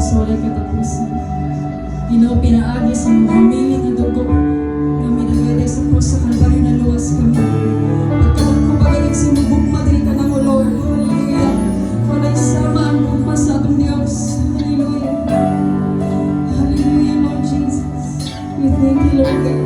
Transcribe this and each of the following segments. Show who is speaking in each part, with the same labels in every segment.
Speaker 1: sa walay katapusan. Ginoo, pinaagi sa mga hamiling na dugo na minagaday sa cross sa Kalbaryo na luwas kami. Pagkalang ko pagaling sinubugma diri ka ng Lord. Hallelujah. Walay sama ang bugma sa atong Diyos. Hallelujah. Hallelujah, Lord Jesus. We thank you, Lord God.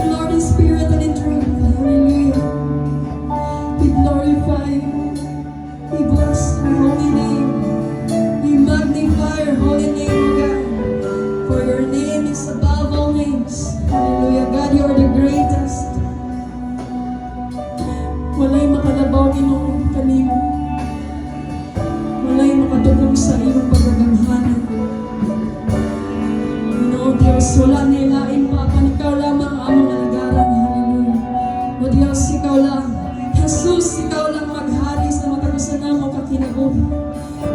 Speaker 1: Lord, in spirit and in truth. Hallelujah. We glorify you. We bless your holy name. We magnify your holy name, O God. For your name is above all names. Hallelujah. God, you are the greatest. Walay makalabaw Ginoo kanimo. Walay makatubong sa iyong pagaganghanan. Ginoo Diyos, wala nilain pa apan ikaw lamang ang among nalagaran. Hallelujah. O Diyos, ikaw lang. Jesus, ikaw lang maghari sa matagusan namo kakinabuhi.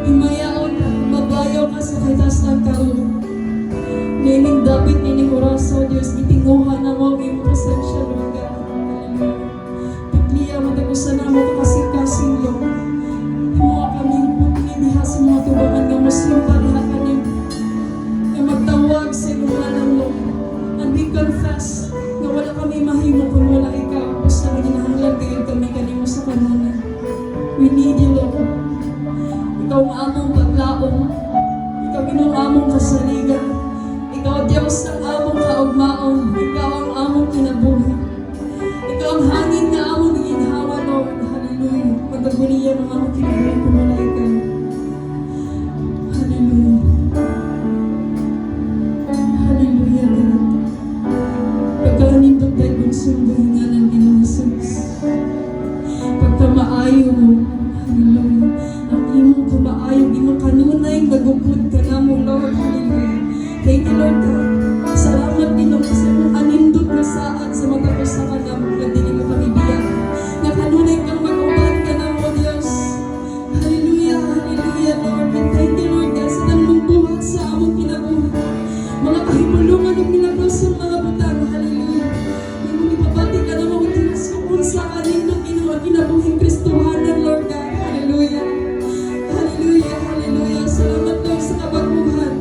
Speaker 1: Imayaon, mabayaw ka sa kaitas ng karon. Nining dapit, nining oras, O Diyos, itinguhan na mo ang iyong presensya, Lord God. Hallelujah. Pagliya, matagusan namo kakasing-kasing, Lord. Himuha kami pagniha sa mga tubangan ng Muslim pariha kanin na magtawag sa iyong ngalan, Lord. And we confess na wala kami mahimo kung wala ikaw. Basta ginahanglan kayo kami kanimo sa kanunan. We need you, Lord. Ikaw ang among paglaong. Ikaw ang among kasaligan. Ikaw, Diyos, ang among kaugmaon. Ikaw ang among kinabuhi. Ikaw ang hangin na among ginhawa, Lord. Hallelujah. Pagkaguniya ng among kinabuhi kung wala ikaw. Hallelujah. Hallelujah, God. Pagkakanindog dahil bunsong gahinganan Ginoo Jesus. Pagkamaayo mo, hallelujah. Ang imong kamaayo, imong kanunay, nagupod ka na mo, Lord. Hallelujah. Thank you, Lord God. Salamat Ginoo sa imong anindot na saad sa matapos sa kanamo na dili mo kami biyak. Na kanunay kang mag-ubad ka na mo, Diyos. Hallelujah, hallelujah, Lord. We thank you, Lord God, sa tanong buhat sa among kinabuhi. Mga kahimulungan ng milagros ng mga butang. Hallelujah. Yung ipabati ka na mga tinas kung sa kanindot Ginoo ang kinabuhing Kristohanan, Lord God. Hallelujah. Hallelujah, hallelujah. Salamat, Lord, sa kabaguhan.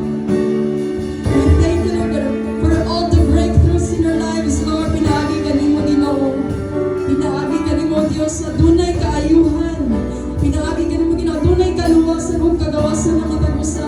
Speaker 1: We thank you, Lord God, for all the breakthroughs in our lives, Lord. Pinaagi ka nimo, Ginoo. Pinaagi ka nimo, Diyos, sa dunay kaayuhan. Pinaagi ka nimo, Ginoo, dunay kaluwasan o kagawasan ng matagusa.